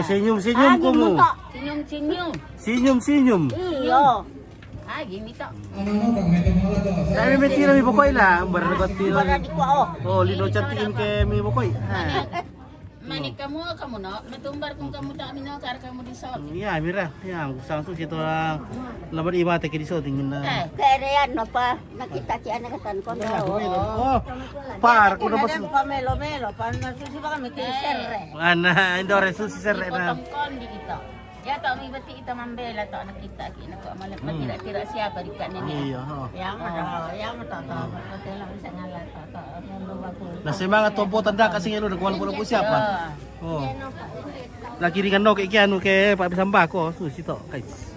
Senyum-senyum kamu. Senyum-senyum. Iya. Ah, gini tok. Ano kang may tumala to. Kami may tira mi bokoy lah. Barabat tira. Di ko oh. Oh, lino cantikin ke mi bokoy. Manik kamu no, metumbar kung kamu tak minakar kamu di sot. Iya, mira. Ya, sang tu situ orang lambat iba te kedi so tingin na. Kerean no pa, nakita si anak katan ko. Oh. Par, kuno pas. Pamelo, paano susi ba kami serre. Ana, indore susi serre na. Potong di kita. Ya tak mi bati kita mambela tak nakita kina ko malat matira-tira siapa di kan ini. Iya, oh. Yang mata hotel bisa ngalat tak mundo bagus. Nasi mga topo tanda kasi ngelo nagkuhan po siapa. Oh. Nakiringan no kay anu ke Pak Bisamba ko, susi to, guys.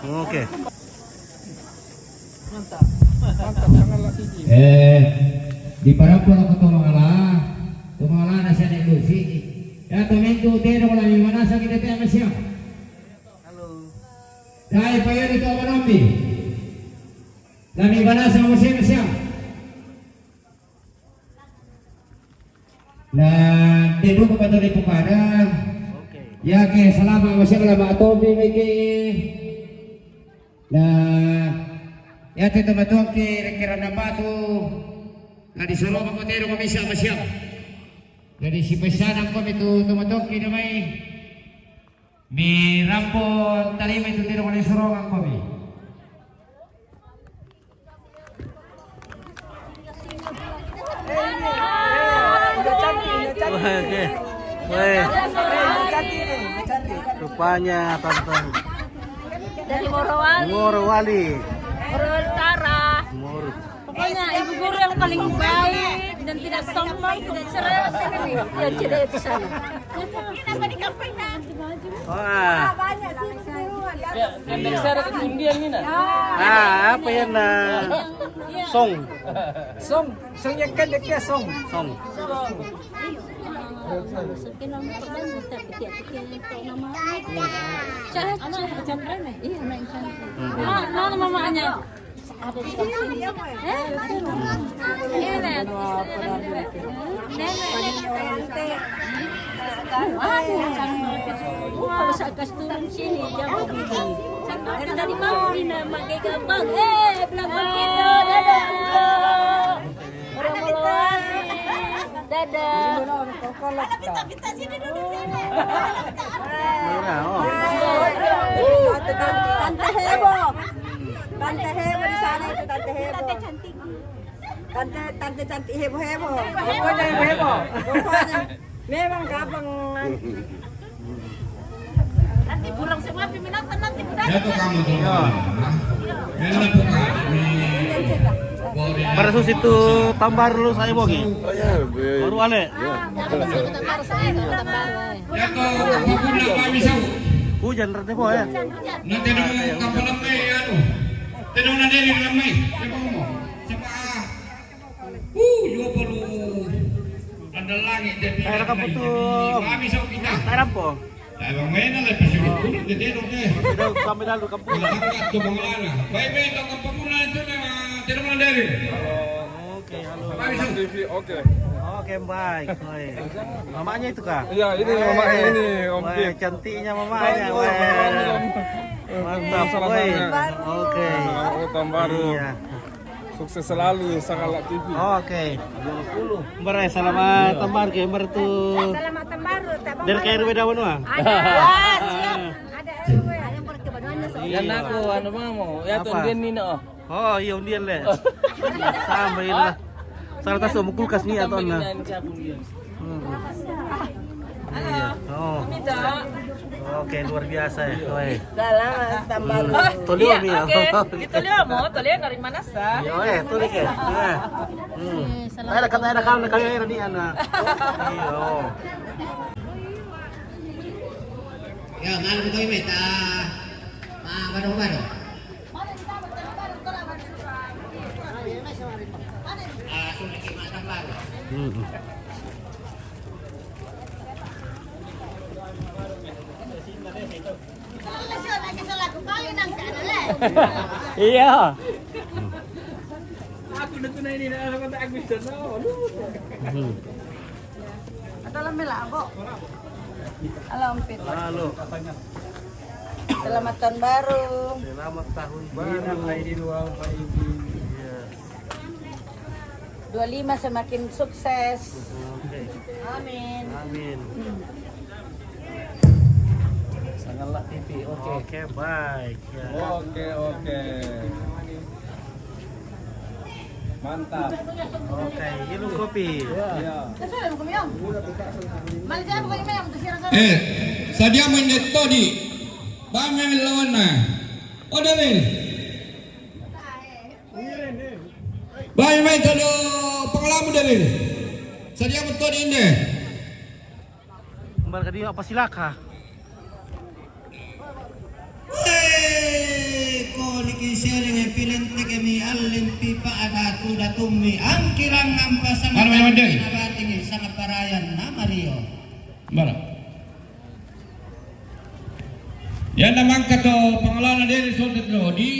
Oke. Di parampol ako tumangala na siya ni Lucy. Ya tumingko tero ko lang yung manasa kita tayo masya. Halo. Dahil pa yun ito manombi. Lami manasa mo masya. Na tendo ko patuloy po kada. Oke. Ya ke selama masya lama atobi may ke. Na ya tito matuang kira-kira na batu. Na disuruh mamotero kami siya. Jadi si pesanan kami itu tumatoki na may rampon talima itu tiro kami surongan kami. Oke. Weh. Rupanya tonton. Dari Morowali. Morowali. Utara. Moro. Pokoknya ibu guru yang paling baik dan tidak sombong cerewet sekali. Ya tidak itu sana. Kenapa di kampung Wah. banyak sih keseruan. Kendek seret undian ini nah. Apa ya na? Song. Song yang kendek ya song. Song. Mana mamanya? Ada di sini ya, Pak. Nenek. Kalau sakas turun sini jam begini. Dari tadi mau pakai gampang. Belakang kita dadah. Orang Morowali. Dadah. Kita sini dulu. Mira, oh. Tante heboh. Tante heboh di sana itu tante heboh. Tante cantik heboh. Pokoknya heboh. Pokoknya memang gampang. Nanti pulang semua peminatan nanti udah. Ya tuh kamu tuh. Enak tuh kami. Pada sus itu tambar lu saya bogi. Baru ale. Ya tuh paguna kami sa. Hujan rete po ya. Nanti ada kapal lamay ano. Tinong na din yung lamay. Siapa mo? Siapa? Yo perlu ada langit jadi. Air kapu tuh. Kami sa kita. Taram po. Abang main na lang pasyo. Dito deh. Daw kami dalu kampung. Angkat tuh bangalana. Baik baik tong paguna itu na tinong na din. Oke, halo. Kami sa. Oke. Oke, baik. Oi. Mamanya itu kah? Iya, ini mamanya ini Om Wah, Pip. cantiknya mamanya. Wah. Mantap, woi. Oke. Selamat tahun baru. Iya. Sukses selalu Sangalak TV. Oke. 20. Barai selamat tambar ke bertu. Selamat baru. Dari KRW Dawan wah. Ada RW. Ada perkebunan Yan ako, ano ba mo? Yato, Apa? din nino. Oh, iya undian le. Sampai lah. Sarata semua kulkas nih atau na. Iya. Oh. Oke, luar biasa ya. Oi. Selamat tahun baru. Tolio mi ya. Dituloy mo, tuloy dari mana sa? Iya, tuloy ke. Ada kata ada kamu kali ini di ana. Iya. Ya, mana betul ini ta? Baru-baru. Sulit kita baru. Iya. Ako na tunay nila ako ta agwisan na. Atau melabo. Halo Ompit. Halo. Selamat tahun baru. Selamat tahun baru. 25 semakin sukses. Oke. Amin. Amin. Sangalak TV. Oke. Oke, baik. Ya. Oke. Mantap. Oke, minum kopi. Sadia main neto di. Bame lawan na. O David. Bame main tado pengalaman David. Sadia betul di inde. Kembali ke dia apa silaka? Ko nikisiring e pilente kami allen pipa ada kuda tummi angkirang ngampasan nabating sa kaparayan na Mario. Bala. Yan naman kato pangalanan din sa di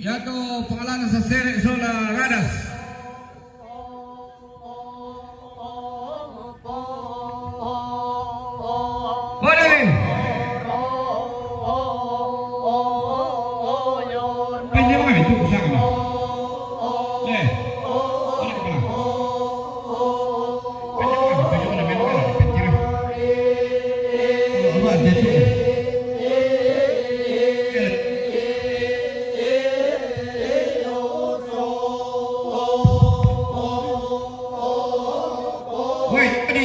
yato pangalanan sa Sere Sola Radas. Boleh. Pinjam kami itu usaha. Eh. Boleh ke mana? Pinjam kami pinjam. Oh, ada tu. Woi, ini